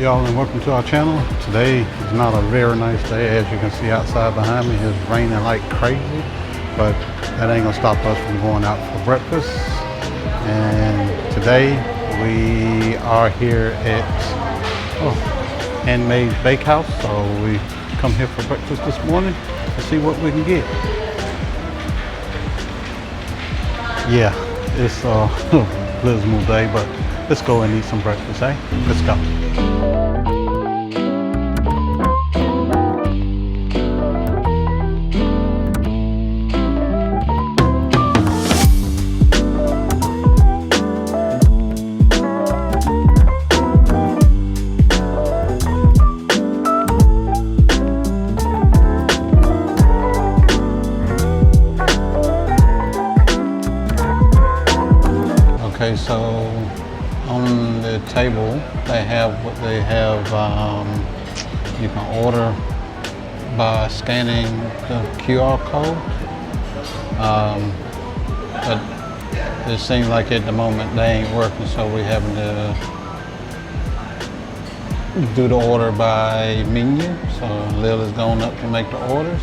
y'all, and welcome to our channel. Today is not a very nice day. As you can see outside behind me, it's raining like crazy, but that ain't gonna stop us from going out for breakfast. And today we are here at Hanmade Bakehouse, so we come here for breakfast this morning to see what we can get. Yeah, it's a dismal day, but let's go and eat some breakfast, eh? Let's go. Okay, so on the table they have what they have. You can order by scanning the QR code, but it seems like at the moment they ain't working, so we're having to do the order by menu. So Lil is going up to make the orders,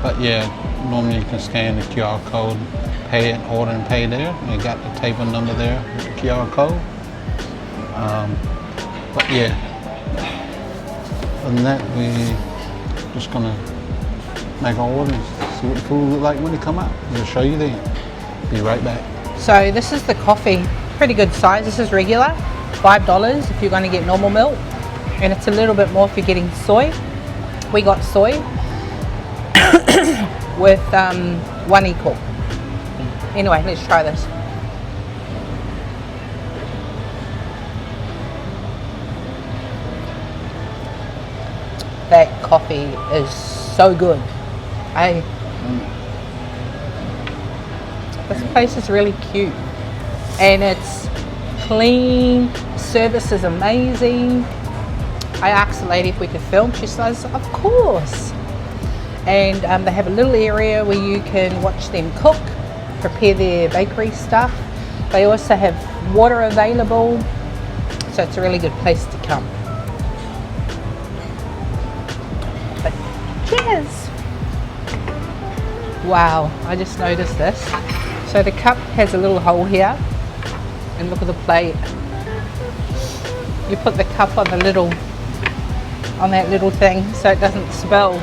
but yeah, normally you can scan the QR code, pay it, order and pay there. You got the table number there with the QR code. But yeah, other than that, we just gonna make our orders, see what the food look like when they come out. We'll show you then. Be right back. So this is the coffee, pretty good size. This is regular, $5 if you're gonna get normal milk, and it's a little bit more if you're getting soy. We got soy with 1 equal. Anyway, let's try this. That coffee is so good. This place is really cute, and it's clean. Service is amazing. I asked the lady if we could film. She says, of course. And they have a little area where you can watch them cook, prepare their bakery stuff. They also have water available, so it's a really good place to come. But cheers! Wow, I just noticed this. So the cup has a little hole here, and look at the plate. You put the cup on the little, on that little thing so it doesn't spill.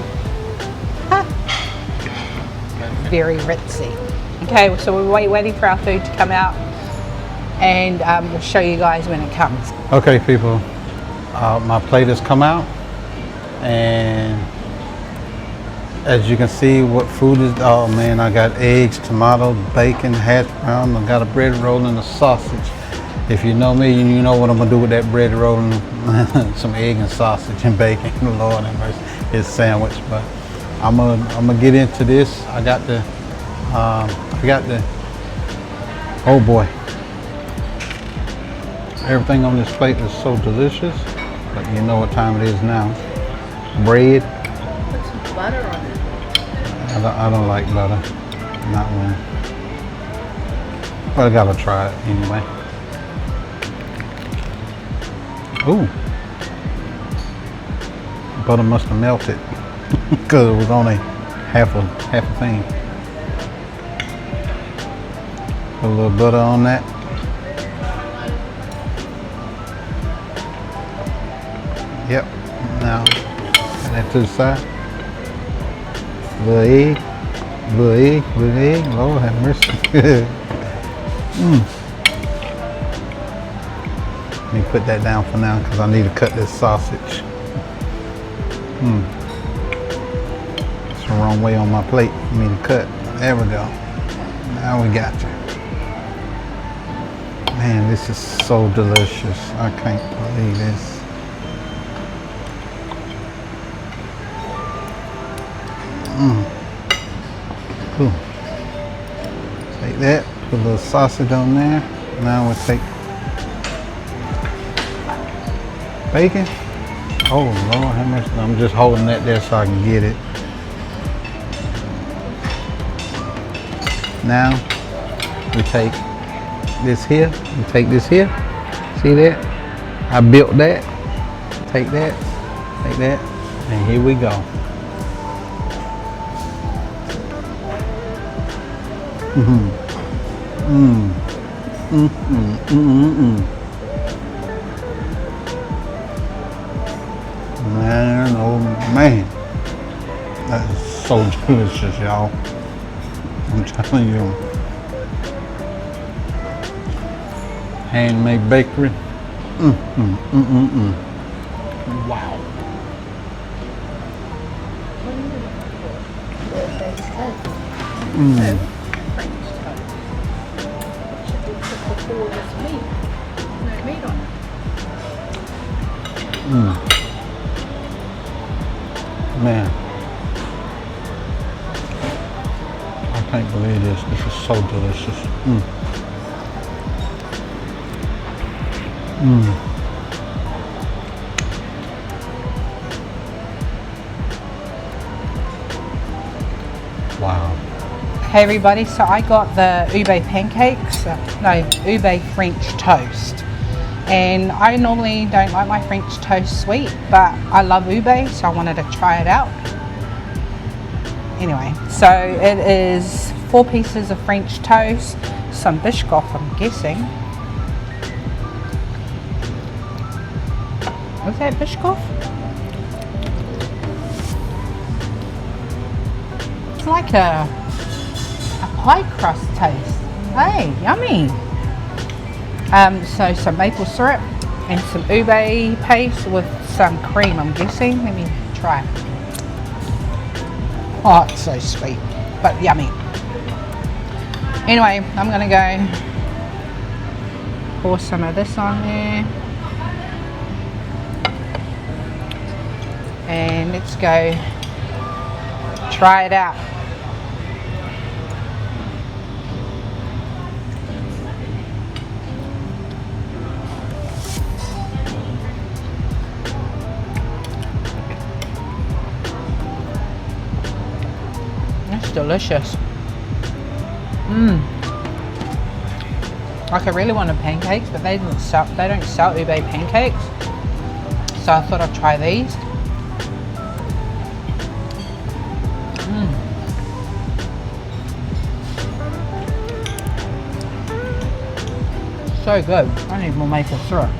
Very ritzy. Okay, so we're waiting for our food to come out, and we'll show you guys when it comes. Okay, people, my plate has come out, and as you can see what food is. Oh man, I got eggs, tomato, bacon, hash brown. I got a bread roll and a sausage. If you know me, you know what I'm gonna do with that bread roll and some egg and sausage and bacon. Lord have mercy, it's a sandwich. But I'm gonna get into this. I got the oh boy, everything on this plate is so delicious. But you know what time it is now. Bread. Put some butter on it. I don't like butter, not one. But I gotta try it anyway. Ooh, butter must have melted because it was only half a thing. Put a little butter on that. Yep. Now put that to the side. Little egg. Lord have mercy. Let me put that down for now because I need to cut this sausage. It's the wrong way on my plate for me to cut. There we go. Now we got you. Man, this is so delicious. I can't believe this. Cool. Take that, put a little sausage on there. Now we'll take bacon. Oh Lord have mercy. I'm just holding that there so I can get it. Now we take this here, see that? I built that. Take that, and here we go. Man, oh man, that is so delicious, y'all. I'm telling you. Handmade bakery. Wow. Man, I can't believe this. This is so delicious. Wow. Hey everybody, so I got the ube pancakes, ube French toast. And I normally don't like my French toast sweet, but I love ube, so I wanted to try it out. Anyway, so it is 4 pieces of French toast, some Biscoff, I'm guessing. Was that Biscoff? It's like a pie crust taste. Hey, yummy. So some maple syrup and some ube paste with some cream, I'm guessing. Let me try. Oh, it's so sweet, but yummy. Anyway, I'm gonna go pour some of this on there. And let's go try it out. It's delicious. Like I really wanted pancakes, but they don't sell ube pancakes. So I thought I'd try these. So good. I need more maple syrup.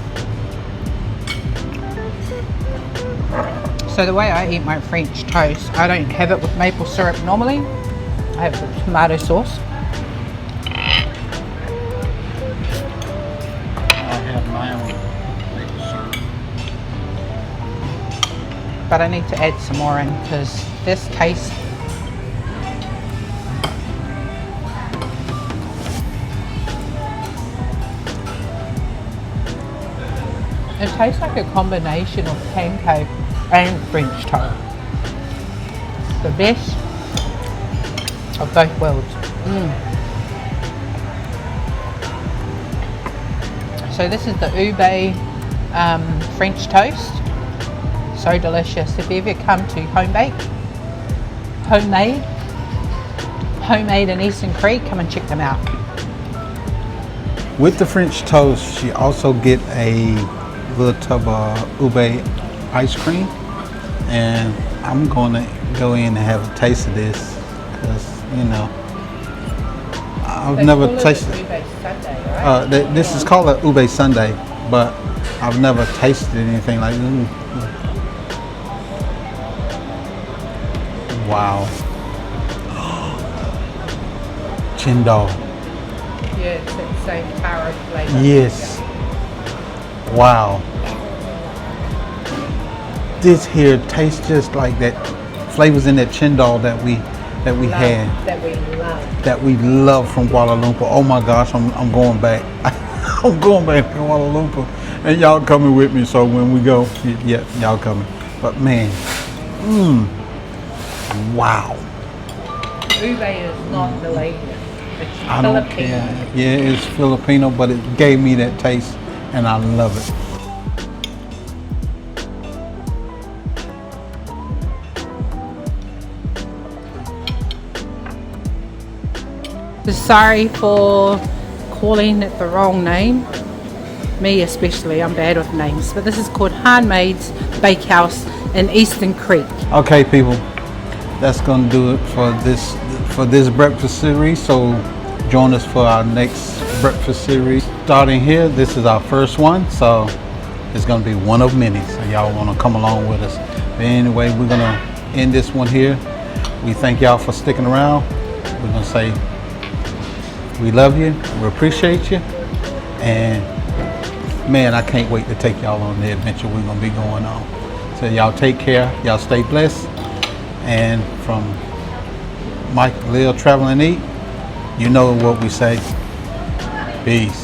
So the way I eat my French toast, I don't have it with maple syrup normally. I have it with tomato sauce. I have my own maple syrup. But I need to add some more in because this tastes like a combination of pancake and French toast. The best of both worlds. So this is the ube French toast. So delicious. If you ever come to Hanmade in Eastern Creek, come and check them out. With the French toast, you also get a little tub of Ube Ice Cream, and I'm gonna go in and have a taste of this because I've never tasted it. Ube Sunday, right? This is called a Ube Sunday, but I've never tasted anything like this. Wow. Chendol. Yeah, it's that same taro flavor. Yes. Wow. This here tastes just like that flavors in that chendol that we had. That we love from Kuala Lumpur. Oh my gosh, I'm going back. I'm going back to Kuala Lumpur. And y'all coming with me, so when we go, yeah, y'all coming. But man, wow. Ube is not Malaysian. It's I don't Filipino. care. Yeah, it's Filipino, but it gave me that taste, and I love it. Sorry for calling it the wrong name. Me especially, I'm bad with names. But this is called Hanmades Bakehouse in Eastern Creek. Okay, people, that's gonna do it for this breakfast series. So join us for our next breakfast series. Starting here, this is our first one, so it's gonna be one of many. So y'all wanna come along with us. But anyway, we're gonna end this one here. We thank y'all for sticking around. We're gonna say we love you, we appreciate you, and man, I can't wait to take y'all on the adventure we're gonna be going on. So y'all take care, y'all stay blessed, and from Mike and Lil Travel and Eat, you know what we say. Peace.